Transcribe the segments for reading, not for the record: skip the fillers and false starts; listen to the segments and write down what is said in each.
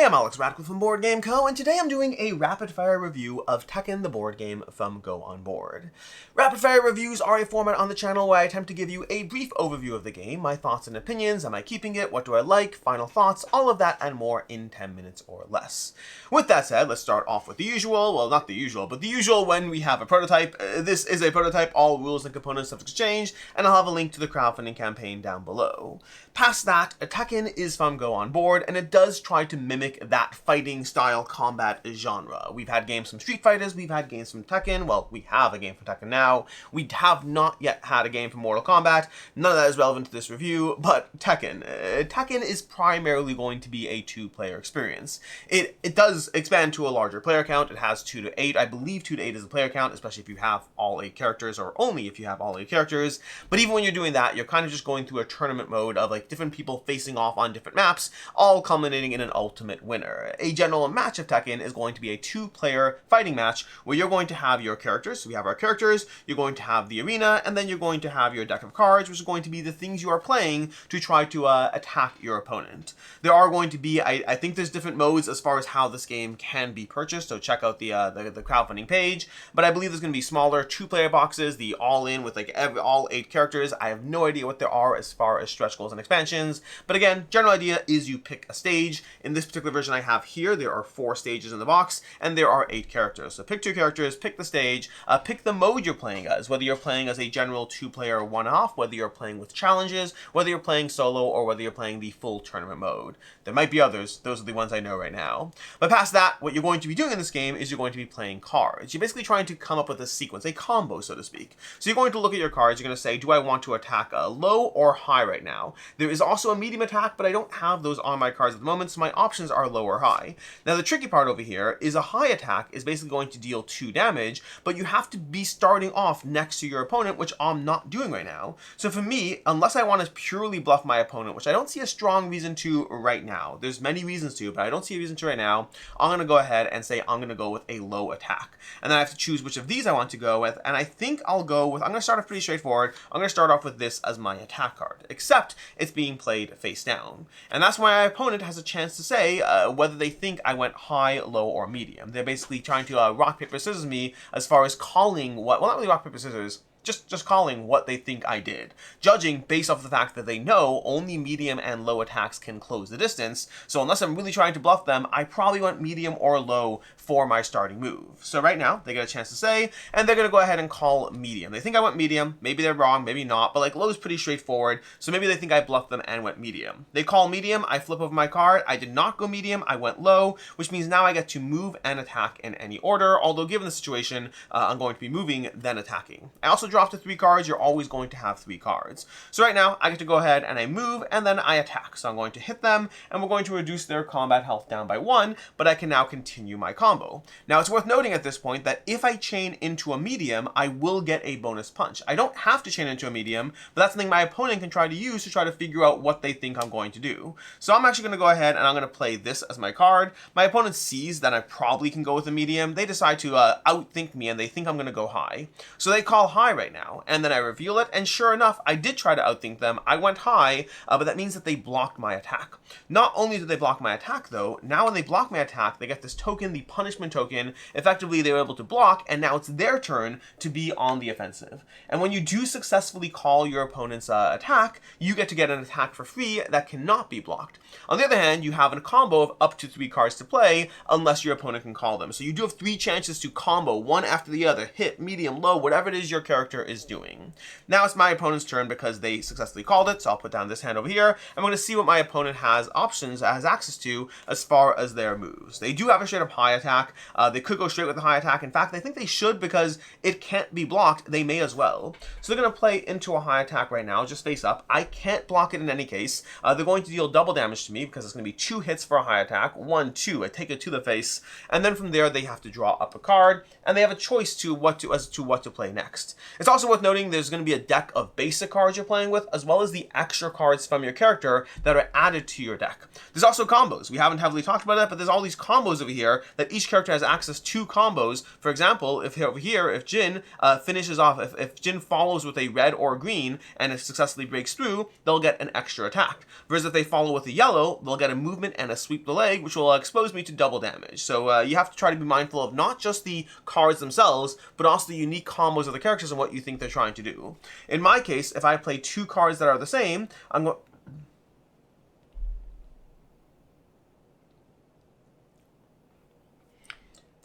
Hey, I'm Alex Radcliffe from Board Game Co., and today I'm doing a rapid-fire review of Tekken, the board game from Go On Board. Rapid-fire reviews are a format on the channel where I attempt to give you a brief overview of the game, my thoughts and opinions, am I keeping it, what do I like, final thoughts, all of that and more in 10 minutes or less. With that said, let's start off with the usual, well, not the usual, but the usual when we have a prototype. This is a prototype, all rules and components subject to change, and I'll have a link to the crowdfunding campaign down below. Past that, Tekken is from Go On Board, and it does try to mimic that fighting style combat genre. We've had games from Street Fighters, we've had games from Tekken, well, we have a game from Tekken now. We have not yet had a game from Mortal Kombat. None of that is relevant to this review, but Tekken. Tekken is primarily going to be a two-player experience. It does expand to a larger player count. It has 2 to 8. I believe 2 to 8 is the player count, especially if you have all 8 characters, or only if you have all 8 characters. But even when you're doing that, you're kind of just going through a tournament mode of like different people facing off on different maps, all culminating in an ultimate winner. A general match of Tekken is going to be a 2-player fighting match where you're going to have your characters. So we have our characters, you're going to have the arena, and then you're going to have your deck of cards, which is going to be the things you are playing to try to attack your opponent. There are going to be, I think there's different modes as far as how this game can be purchased, so check out the crowdfunding page, but I believe there's going to be smaller 2-player boxes, the all-in with like all 8 characters. I have no idea what there are as far as stretch goals and expansions, but again, general idea is you pick a stage. In this particular version I have here, there are 4 stages in the box, and there are 8 characters. So pick 2 characters, pick the stage, pick the mode you're playing as, whether you're playing as a general 2-player one-off, whether you're playing with challenges, whether you're playing solo, or whether you're playing the full tournament mode. There might be others, those are the ones I know right now. But past that, what you're going to be doing in this game is you're going to be playing cards. You're basically trying to come up with a sequence, a combo, so to speak. So you're going to look at your cards, you're going to say, do I want to attack low or high right now? There is also a medium attack, but I don't have those on my cards at the moment, so my options are low or high. Now the tricky part over here is a high attack is basically going to deal 2 damage, but you have to be starting off next to your opponent, which I'm not doing right now. So for me, unless I want to purely bluff my opponent, which I don't see a strong reason to right now, there's many reasons to, but I don't see a reason to right now, I'm going to go ahead and say I'm going to go with a low attack. And then I have to choose which of these I want to go with, and I think I'll go with, I'm going to start off pretty straightforward, I'm going to start off with this as my attack card, except it's being played face down. And that's why my opponent has a chance to say whether they think I went high, low, or medium. They're basically trying to rock, paper, scissors me as far as calling what, well, not really rock, paper, scissors, just calling what they think I did, judging based off the fact that they know only medium and low attacks can close the distance. So unless I'm really trying to bluff them, I probably went medium or low for my starting move. So right now they get a chance to say, and they're going to go ahead and call medium. They think I went medium, maybe they're wrong, maybe not, but like low is pretty straightforward, so maybe they think I bluffed them and went medium. They call medium, I flip over my card, I did not go medium, I went low, which means now I get to move and attack in any order, although given the situation, I'm going to be moving then attacking. I also draw to 3 cards, you're always going to have 3 cards. So right now, I get to go ahead and I move, and then I attack. So I'm going to hit them, and we're going to reduce their combat health down by 1, but I can now continue my combo. Now, it's worth noting at this point that if I chain into a medium, I will get a bonus punch. I don't have to chain into a medium, but that's something my opponent can try to use to try to figure out what they think I'm going to do. So I'm actually going to go ahead and I'm going to play this as my card. My opponent sees that I probably can go with a medium. They decide to outthink me, and they think I'm going to go high. So they call high right now. And then I reveal it, and sure enough, I did try to outthink them. I went high, but that means that they blocked my attack. Not only did they block my attack, though, now when they block my attack, they get this token, the punishment token. Effectively, they were able to block, and now it's their turn to be on the offensive. And when you do successfully call your opponent's attack, you get to get an attack for free that cannot be blocked. On the other hand, you have a combo of up to 3 cards to play, unless your opponent can call them. So you do have 3 chances to combo one after the other, hit, medium, low, whatever it is your character is doing. Now it's my opponent's turn because they successfully called it, so I'll put down this hand over here. I'm going to see what my opponent has access to as far as their moves. They do have a straight up high attack. They could go straight with the high attack. In fact, I think they should because it can't be blocked. They may as well. So they're going to play into a high attack right now, just face up. I can't block it in any case. They're going to deal double damage to me because it's going to be 2 hits for a high attack. 1, 2. I take it to the face, and then from there they have to draw up a card, and they have a choice as to what to play next. It's also worth noting there's going to be a deck of basic cards you're playing with, as well as the extra cards from your character that are added to your deck. There's also combos. We haven't heavily talked about it, but there's all these combos over here that each character has access to combos. For example, if over here, if Jin finishes off, if Jin follows with a red or green and it successfully breaks through, they'll get an extra attack. Whereas if they follow with a yellow, they'll get a movement and a sweep the leg, which will expose me to double damage. So you have to try to be mindful of not just the cards themselves, but also the unique combos of the characters and what you think they're trying to do. In my case, if I play two cards that are the same, I'm going...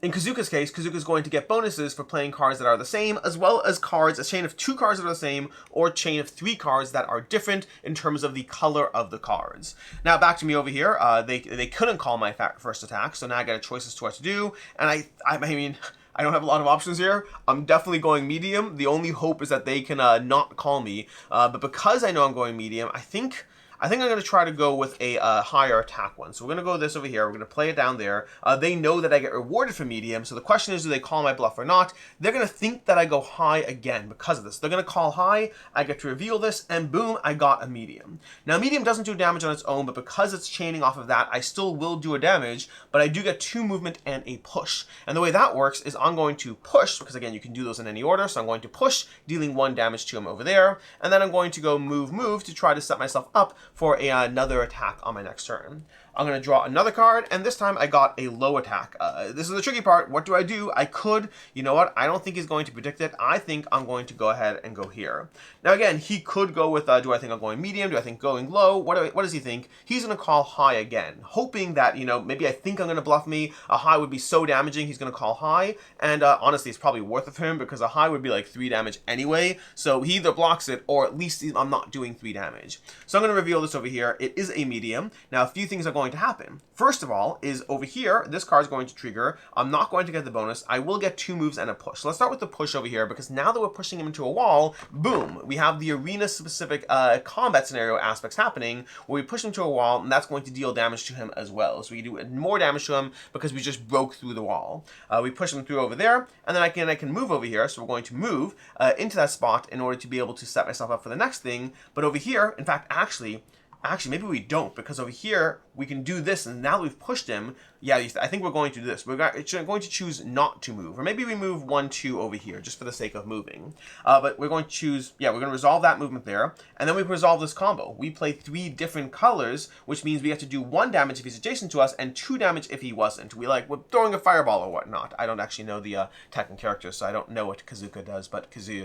In Kazuka's case, Kazuka's going to get bonuses for playing cards that are the same, as well as cards, a chain of 2 cards that are the same, or a chain of 3 cards that are different in terms of the color of the cards. Now, back to me over here. They couldn't call my first attack, so now I got a choice as to what to do, and I mean... I don't have a lot of options here. I'm definitely going medium. The only hope is that they can not call me. But because I know I'm going medium, I think I'm going to try to go with a higher attack one. So we're going to go this over here. We're going to play it down there. They know that I get rewarded for medium. So the question is, do they call my bluff or not? They're going to think that I go high again because of this. They're going to call high. I get to reveal this, and boom, I got a medium. Now, medium doesn't do damage on its own, but because it's chaining off of that, I still will do a damage, but I do get 2 movement and a push. And the way that works is I'm going to push, because again, you can do those in any order. So I'm going to push, dealing 1 damage to him over there. And then I'm going to go move to try to set myself up for another attack on my next turn. I'm going to draw another card, and this time I got a low attack. This is the tricky part. What do? I could, you know what? I don't think he's going to predict it. I think I'm going to go ahead and go here. Now again, he could go with, do I think I'm going medium? Do I think going low? What does he think? He's going to call high again, hoping that, you know, maybe I think I'm going to bluff me. A high would be so damaging, he's going to call high, and honestly, it's probably worth it for him because a high would be like 3 damage anyway, so he either blocks it or at least I'm not doing 3 damage. So I'm going to reveal this over here. It is a medium. Now, a few things are going to happen. First of all is over here, this card is going to trigger. I'm not going to get the bonus. I will get 2 moves and a push. So let's start with the push over here, because now that we're pushing him into a wall, boom, we have the arena-specific combat scenario aspects happening, where we push him to a wall, and that's going to deal damage to him as well. So we do more damage to him because we just broke through the wall. We push him through over there, and then I can move over here. So we're going to move into that spot in order to be able to set myself up for the next thing. But over here, in fact, actually, maybe we don't, because over here, we can do this, and now that we've pushed him, yeah, I think we're going to do this. We're going to choose not to move, or maybe we move 1, 2 over here, just for the sake of moving. But we're going to choose, yeah, we're going to resolve that movement there, and then we resolve this combo. We play 3 different colors, which means we have to do 1 damage if he's adjacent to us, and 2 damage if he wasn't. We're throwing a fireball or whatnot. I don't actually know the Tekken characters, so I don't know what Kazuya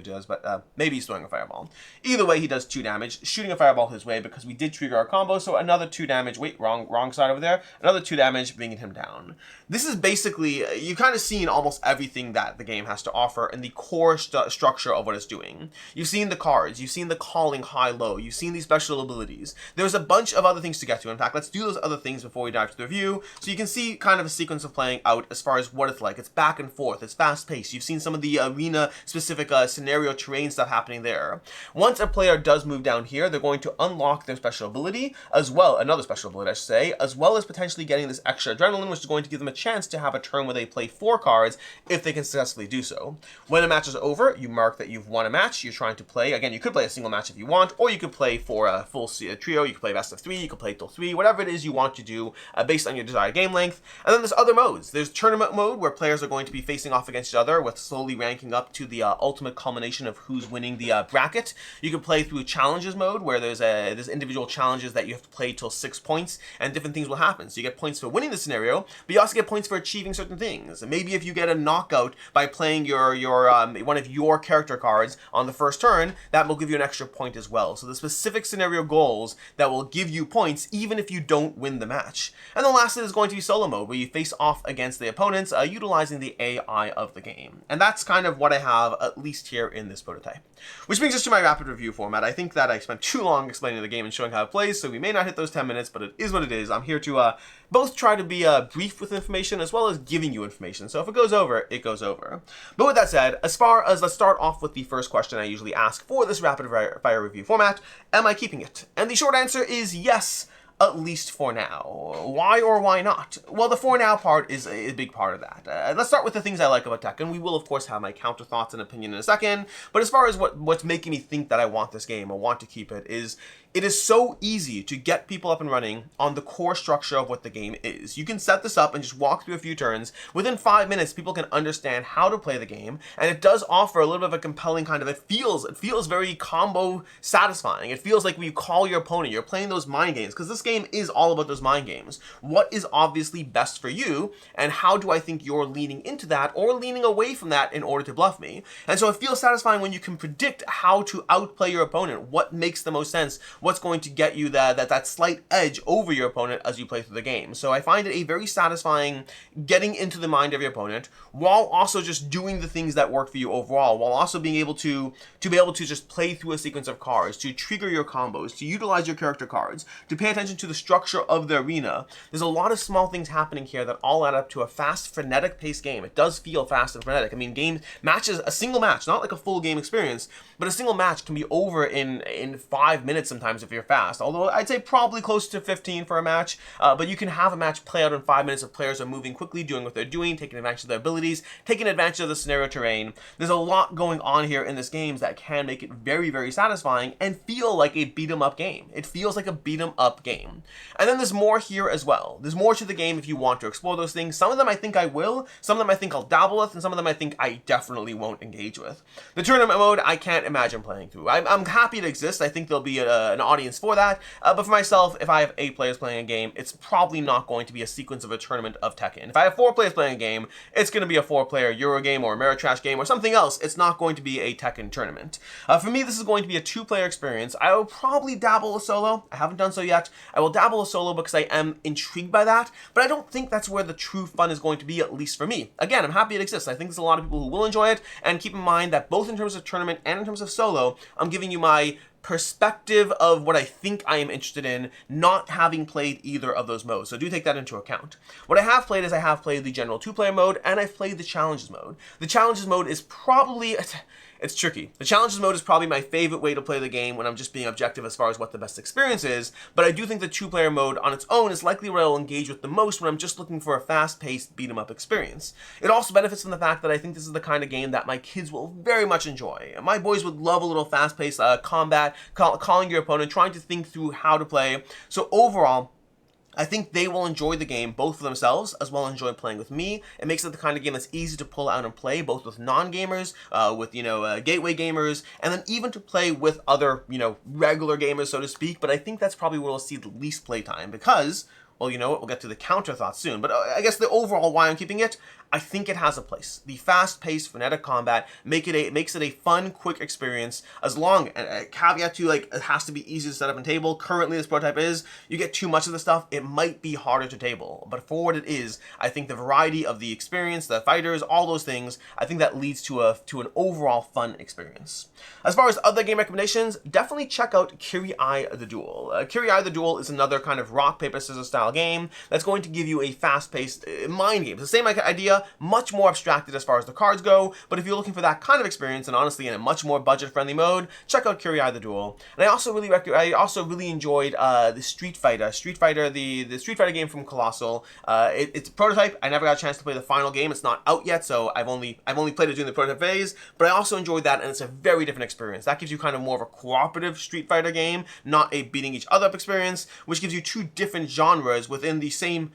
does, but maybe he's throwing a fireball. Either way, he does 2 damage, shooting a fireball his way, because we did trigger our combo, so another 2 damage. Wait, wrong side over there. Another 2 damage, bringing him down. This is basically, you've kind of seen almost everything that the game has to offer in the core structure of what it's doing. You've seen the cards, you've seen the calling high-low, you've seen these special abilities. There's a bunch of other things to get to. In fact, let's do those other things before we dive to the review, so you can see kind of a sequence of playing out as far as what it's like. It's back and forth, it's fast-paced. You've seen some of the arena-specific scenario terrain stuff happening there. Once a player does move down here, they're going to unlock their special ability, as well, another special ability, I should say, as well as potentially getting this extra adrenaline, which is going to give them a chance to have a turn where they play 4 cards if they can successfully do so. When a match is over, you mark that you've won a match. You're trying to play, again, you could play a single match if you want, or you could play for a full trio. You could play best of 3, you could play till 3, whatever it is you want to do based on your desired game length. And then there's other modes. There's tournament mode, where players are going to be facing off against each other with slowly ranking up to the ultimate culmination of who's winning the bracket. You can play through challenges mode, where there's individual challenges that you have to play till 6 points, and different things will happen. So you get points for winning the scenario, but you also get points for achieving certain things. Maybe if you get a knockout by playing your one of your character cards on the first turn, that will give you an extra point as well. So the specific scenario goals that will give you points even if you don't win the match. And then lastly, there's going to be solo mode, where you face off against the opponents utilizing the AI of the game. And that's kind of what I have, at least here in this prototype. Which brings us to my rapid review format. I think that I spent too long explaining the game and showing how it plays, so we may not hit those 10 minutes, but it is what it is. I'm here to both try to be brief with information as well as giving you information. So if it goes over, it goes over. But with that said, as far as, let's start off with the first question I usually ask for this rapid fire review format: am I keeping it? And the short answer is yes, at least for now. Why or why not? Well, the for now part is a big part of that. Let's start with the things I like about Tekken. We will, of course, have my counter thoughts and opinion in a second, but as far as what's making me think that I want this game or want to keep it is so easy to get people up and running on the core structure of what the game is. You can set this up and just walk through a few turns. Within 5 minutes, people can understand how to play the game, and it does offer a little bit of a compelling kind of, it feels very combo satisfying. It feels like when you call your opponent, you're playing those mind games, because this game is all about those mind games. What is obviously best for you, and how do I think you're leaning into that or leaning away from that in order to bluff me? And so it feels satisfying when you can predict how to outplay your opponent, what makes the most sense, what's going to get you that slight edge over your opponent as you play through the game. So I find it a very satisfying getting into the mind of your opponent while also just doing the things that work for you overall, while also being able to just play through a sequence of cards, to trigger your combos, to utilize your character cards, to pay attention to the structure of the arena. There's a lot of small things happening here that all add up to a fast, frenetic paced game. It does feel fast and frenetic. I mean, a single match, not like a full game experience, but a single match can be over in 5 minutes sometimes if you're fast, although I'd say probably close to 15 for a match, but you can have a match play out in 5 minutes if players are moving quickly, doing what they're doing, taking advantage of their abilities, taking advantage of the scenario terrain. There's a lot going on here in this game that can make it very, very satisfying and feel like a beat 'em up game. It feels like a beat 'em up game. And then there's more here as well. There's more to the game if you want to explore those things. Some of them I think I will, some of them I think I'll dabble with, and some of them I think I definitely won't engage with. The tournament mode, I can't imagine playing through. I'm happy it exists. I think there'll be an audience for that, but for myself, if I have 8 players playing a game, it's probably not going to be a sequence of a tournament of Tekken. If I have 4 players playing a game, it's going to be a 4-player Euro game or Ameritrash game or something else. It's not going to be a Tekken tournament. For me, this is going to be a 2-player experience. I will probably dabble a solo. I haven't done so yet. I will dabble a solo because I am intrigued by that, but I don't think that's where the true fun is going to be, at least for me. Again, I'm happy it exists. I think there's a lot of people who will enjoy it, and keep in mind that both in terms of tournament and in terms of solo, I'm giving you my perspective of what I think I am interested in, not having played either of those modes. So do take that into account. What I have played is I have played the general 2-player mode, and I've played the challenges mode. The challenges mode is probably, it's tricky. The challenges mode is probably my favorite way to play the game when I'm just being objective as far as what the best experience is, but I do think the 2-player mode on its own is likely what I'll engage with the most when I'm just looking for a fast-paced beat-em-up experience. It also benefits from the fact that I think this is the kind of game that my kids will very much enjoy. My boys would love a little fast-paced combat, calling your opponent, trying to think through how to play. So overall, I think they will enjoy the game both for themselves as well as enjoy playing with me. It makes it the kind of game that's easy to pull out and play both with non-gamers, with gateway gamers, and then even to play with other regular gamers, so to speak. But I think that's probably where we'll see the least playtime because, well, you know what, we'll get to the counter thoughts soon. But I guess the overall why I'm keeping it, I think it has a place. The fast-paced, frenetic combat makes it a fun, quick experience. As long, and a caveat to it has to be easy to set up and table. Currently, this prototype is, you get too much of the stuff, it might be harder to table. But for what it is, I think the variety of the experience, the fighters, all those things, I think that leads to an overall fun experience. As far as other game recommendations, definitely check out Kirei the Duel. Kirei the Duel is another kind of rock, paper, scissors style game that's going to give you a fast-paced mind game. It's the same idea, much more abstracted as far as the cards go, but if you're looking for that kind of experience, and honestly in a much more budget-friendly mode, check out Kirei the Duel. And I also really enjoyed the Street Fighter, the Street Fighter game from Colossal. It's a prototype. I never got a chance to play the final game. It's not out yet, so I've only played it during the prototype phase, but I also enjoyed that, and it's a very different experience. That gives you kind of more of a cooperative Street Fighter game, not a beating each other up experience, which gives you 2 different genres within the same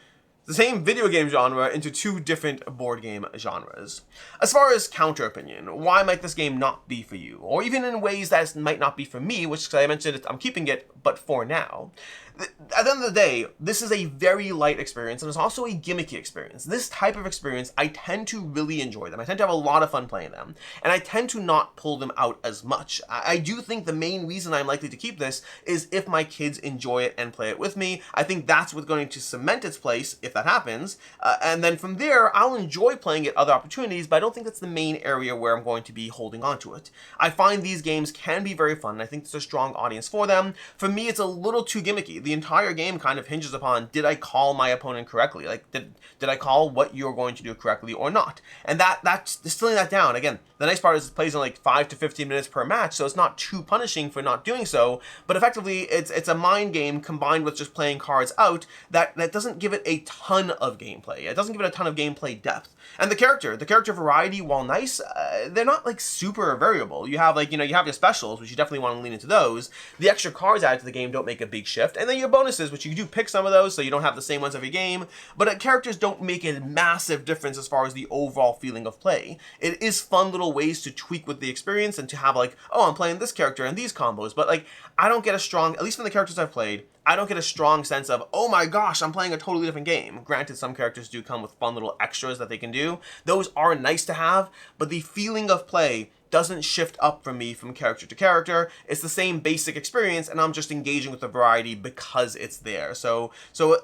video game genre into 2 different board game genres. As far as counter opinion, why might this game not be for you? Or even in ways that it might not be for me, which I mentioned I'm keeping it, but for now. At the end of the day, this is a very light experience, and it's also a gimmicky experience. This type of experience, I tend to really enjoy them. I tend to have a lot of fun playing them, and I tend to not pull them out as much. I do think the main reason I'm likely to keep this is if my kids enjoy it and play it with me. I think that's what's going to cement its place, if that happens, and then from there, I'll enjoy playing at other opportunities, but I don't think that's the main area where I'm going to be holding on to it. I find these games can be very fun, and I think there's a strong audience for them. For me, it's a little too gimmicky. the entire game kind of hinges upon, did I call my opponent correctly? Like, did I call what you're going to do correctly or not? And that's distilling that down. Again, the nice part is it plays in like 5 to 15 minutes per match, so it's not too punishing for not doing so, but effectively it's a mind game combined with just playing cards out that doesn't give it a ton of gameplay. It doesn't give it a ton of gameplay depth. And the character variety, while nice, they're not like super variable. You have like, you have your specials, which you definitely want to lean into those. The extra cards added to the game don't make a big shift. And then your bonuses, which you do pick some of those, so you don't have the same ones every game. But characters don't make a massive difference as far as the overall feeling of play. It is fun little ways to tweak with the experience and to have like, oh, I'm playing this character and these combos. But like, I don't get a strong, at least from the characters I've played, I don't get a strong sense of, oh my gosh, I'm playing a totally different game. Granted, some characters do come with fun little extras that they can do. Those are nice to have, but the feeling of play doesn't shift up for me from character to character. It's the same basic experience, and I'm just engaging with the variety because it's there. So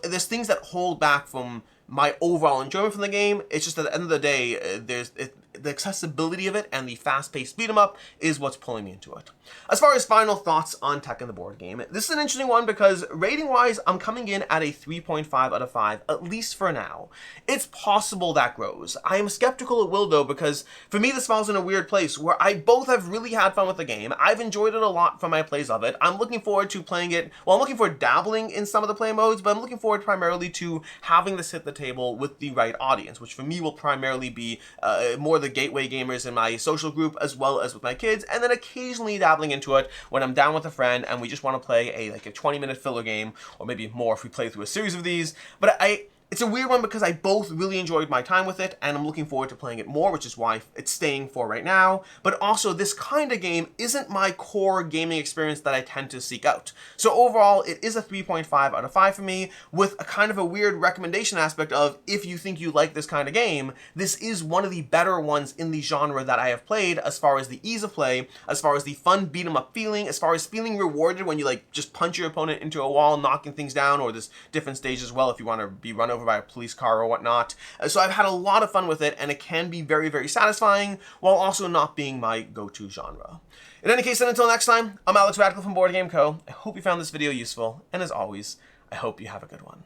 there's things that hold back from my overall enjoyment from the game. It's just at the end of the day, the accessibility of it and the fast-paced beat 'em up is what's pulling me into it. As far as final thoughts on Tekken the board game, this is an interesting one because rating-wise, I'm coming in at a 3.5 out of 5, at least for now. It's possible that grows. I am skeptical it will though, because for me this falls in a weird place where I both have really had fun with the game. I've enjoyed it a lot from my plays of it. I'm looking forward to playing it, well, I'm looking forward to dabbling in some of the play modes, but I'm looking forward primarily to having this hit the table with the right audience, which for me will primarily be more the gateway gamers in my social group as well as with my kids, and then occasionally dabbling into it when I'm down with a friend and we just want to play a 20-minute filler game, or maybe more if we play through a series of these. But it's a weird one because I both really enjoyed my time with it, and I'm looking forward to playing it more, which is why it's staying for right now. But also, this kind of game isn't my core gaming experience that I tend to seek out. So overall, it is a 3.5 out of 5 for me, with a kind of a weird recommendation aspect of, if you think you like this kind of game, this is one of the better ones in the genre that I have played, as far as the ease of play, as far as the fun beat 'em up feeling, as far as feeling rewarded when you like just punch your opponent into a wall, knocking things down, or there's different stages as well if you want to be run over by a police car or whatnot. So I've had a lot of fun with it, and it can be very, very satisfying while also not being my go-to genre. In any case, then until next time, I'm Alex Radical from Board Game Co. I hope you found this video useful, and as always, I hope you have a good one.